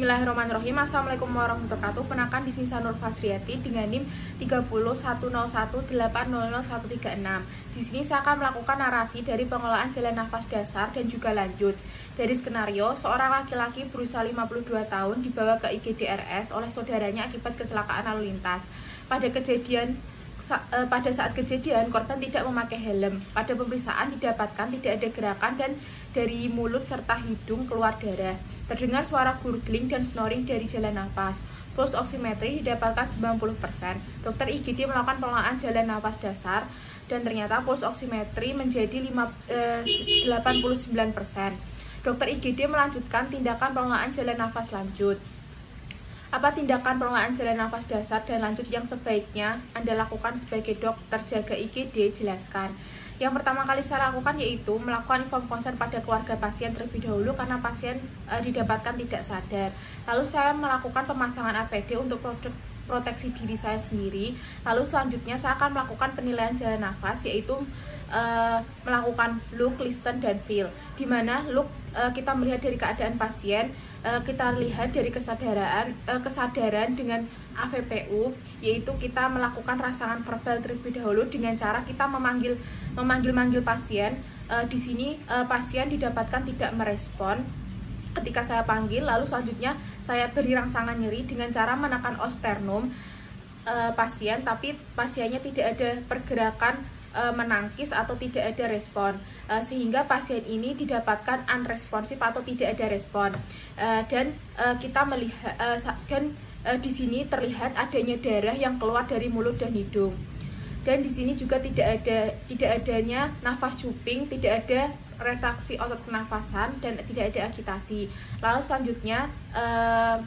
Bismillahirrahmanirrahim. Assalamualaikum warahmatullahi wabarakatuh. Penakan di sini Nur Fasriati dengan NIM 30101800100136. Di sini saya akan melakukan narasi dari pengelolaan jalan nafas dasar dan juga lanjut. Dari skenario, seorang laki-laki berusia 52 tahun dibawa ke IGD-RS oleh saudaranya akibat kecelakaan lalu lintas. Pada saat kejadian, korban tidak memakai helm. Pada pemeriksaan didapatkan tidak ada gerakan dan dari mulut serta hidung keluar darah. Terdengar suara gurgling dan snoring dari jalan nafas. Puls oximetri didapatkan 90%. Dokter IGD melakukan pengelolaan jalan nafas dasar dan ternyata puls oximetri menjadi 89%. Dokter IGD melanjutkan tindakan pengelolaan jalan nafas lanjut. Apa tindakan pengelolaan jalan nafas dasar dan lanjut yang sebaiknya Anda lakukan sebagai dokter jaga IGD? Jelaskan. Yang pertama kali saya lakukan yaitu melakukan inform konsen pada keluarga pasien terlebih dahulu karena pasien didapatkan tidak sadar. Lalu saya melakukan pemasangan APD untuk proteksi diri saya sendiri. Lalu selanjutnya saya akan melakukan penilaian jalan nafas yaitu melakukan look, listen, dan feel. Dimana look kita melihat dari keadaan pasien, kita lihat dari kesadaran dengan AVPU, yaitu kita melakukan rangsangan verbal terlebih dahulu dengan cara kita memanggil pasien. Di sini pasien didapatkan tidak merespon ketika saya panggil. Lalu selanjutnya saya beri rangsangan nyeri dengan cara menekan osternum pasien, tapi pasiennya tidak ada pergerakan menangkis atau tidak ada respon, sehingga pasien ini didapatkan unresponsif atau tidak ada respon. Dan kita melihat di sini terlihat adanya darah yang keluar dari mulut dan hidung. Dan di sini juga tidak adanya nafas cuping, tidak ada retraksi otot pernafasan, dan tidak ada agitasi. Lalu selanjutnya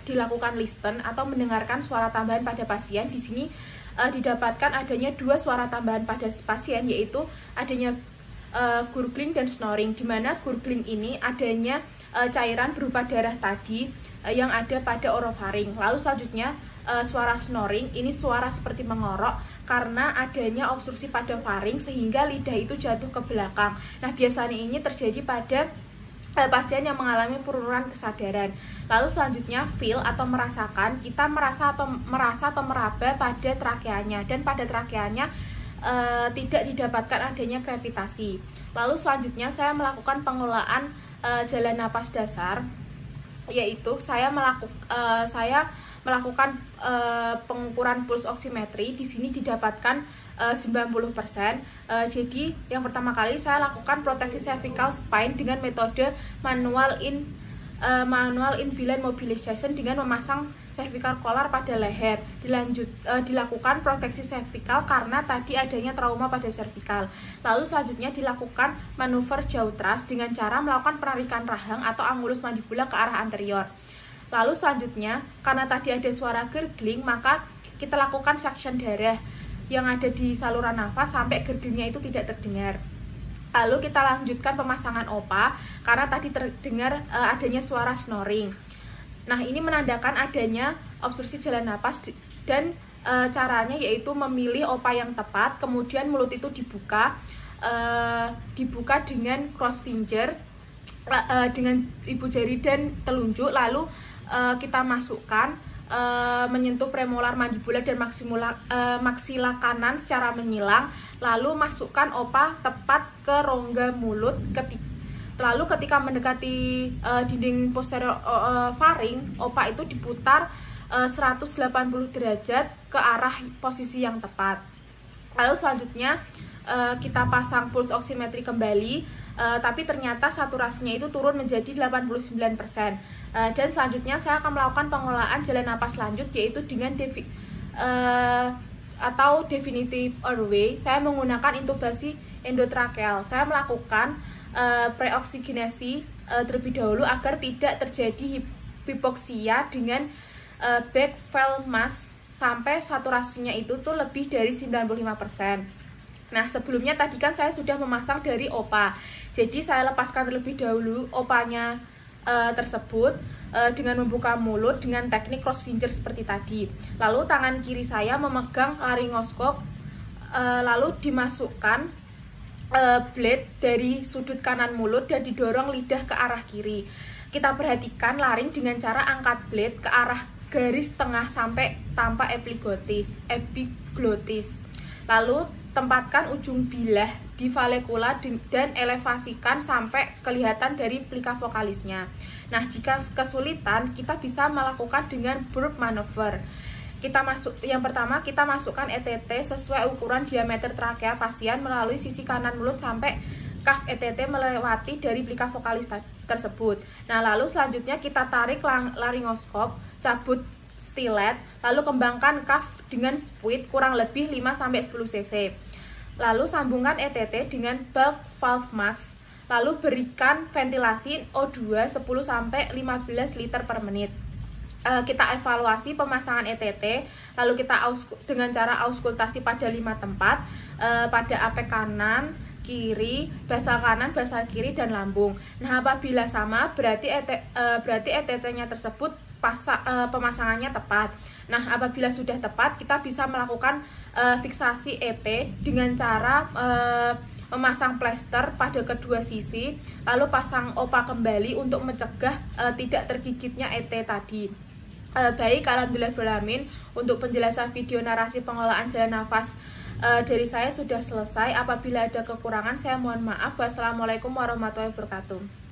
dilakukan listen atau mendengarkan suara tambahan pada pasien. Di sini didapatkan adanya dua suara tambahan pada pasien, yaitu adanya gurgling dan snoring, di mana gurgling ini adanya cairan berupa darah tadi yang ada pada orofaring. Lalu selanjutnya suara snoring ini suara seperti mengorok karena adanya obstruksi pada faring sehingga lidah itu jatuh ke belakang. Nah, biasanya ini terjadi pada pasien yang mengalami penurunan kesadaran. Lalu selanjutnya feel atau merasakan, kita merasa atau meraba pada trakeanya, dan pada trakeanya tidak didapatkan adanya krepitasi. Lalu selanjutnya saya melakukan pengelolaan jalan napas dasar, yaitu saya melakukan pengukuran puls oximetri. Di sini didapatkan 90%. Jadi yang pertama kali saya lakukan proteksi cervical spine dengan metode manual inviline mobilization dengan memasang cervical collar pada leher. Dilakukan proteksi cervical karena tadi adanya trauma pada cervical. Lalu selanjutnya dilakukan manuver jaw thrust dengan cara melakukan penarikan rahang atau angulus mandibula ke arah anterior. Lalu selanjutnya, karena tadi ada suara gurgling, maka kita lakukan suction darah yang ada di saluran nafas sampai gurglingnya itu tidak terdengar. Lalu kita lanjutkan pemasangan OPA karena tadi terdengar adanya suara snoring. Nah, ini menandakan adanya obstruksi jalan nafas, dan caranya yaitu memilih OPA yang tepat, kemudian mulut itu dibuka dengan cross finger dengan ibu jari dan telunjuk, lalu kita masukkan menyentuh premolar mandibula dan maksila kanan secara menyilang, lalu masukkan OPA tepat ke rongga mulut. Lalu ketika mendekati dinding posterior faring, OPA itu diputar 180 derajat ke arah posisi yang tepat. Lalu selanjutnya kita pasang puls oximetri kembali, tapi ternyata saturasinya itu turun menjadi 89%. Dan selanjutnya saya akan melakukan pengelolaan jalan napas lanjut, yaitu dengan definitive airway. Saya menggunakan intubasi endotrakeal. Saya melakukan preoksigenasi terlebih dahulu agar tidak terjadi hipoksia dengan back valve mask sampai saturasinya itu tuh lebih dari 95%. Nah, sebelumnya tadi kan saya sudah memasang dari OPA. Jadi saya lepaskan terlebih dahulu OPA-nya tersebut dengan membuka mulut dengan teknik cross finger seperti tadi. Lalu tangan kiri saya memegang laryngoskop, lalu dimasukkan blade dari sudut kanan mulut dan didorong lidah ke arah kiri. Kita perhatikan laring dengan cara angkat blade ke arah garis tengah sampai tampak epiglotis. Lalu tempatkan ujung bilah di valekula dan elevasikan sampai kelihatan dari plika vokalisnya. Nah, jika kesulitan, kita bisa melakukan dengan burp maneuver. Yang pertama, kita masukkan ETT sesuai ukuran diameter trakea pasien melalui sisi kanan mulut sampai kaf ETT melewati dari plika vokalis tersebut. Nah, lalu selanjutnya kita tarik laryngoskop, cabut stilet, lalu kembangkan kaf dengan speed kurang lebih 5-10 cc. Lalu sambungkan ETT dengan bulk valve mask, lalu berikan ventilasi O2 10-15 liter per menit. Kita evaluasi pemasangan ETT, lalu kita dengan cara auskultasi pada 5 tempat, pada apek kanan, kiri, basal kanan, basal kiri, dan lambung. Nah, apabila sama, berarti ETT-nya tersebut pemasangannya tepat. Nah, apabila sudah tepat, kita bisa melakukan fiksasi EP dengan cara memasang plester pada kedua sisi, lalu pasang OPA kembali untuk mencegah tidak tergigitnya ET tadi. Baik, alhamdulillahirrahmanirrahim, untuk penjelasan video narasi pengelolaan jalan nafas dari saya sudah selesai. Apabila ada kekurangan, saya mohon maaf. Wassalamualaikum warahmatullahi wabarakatuh.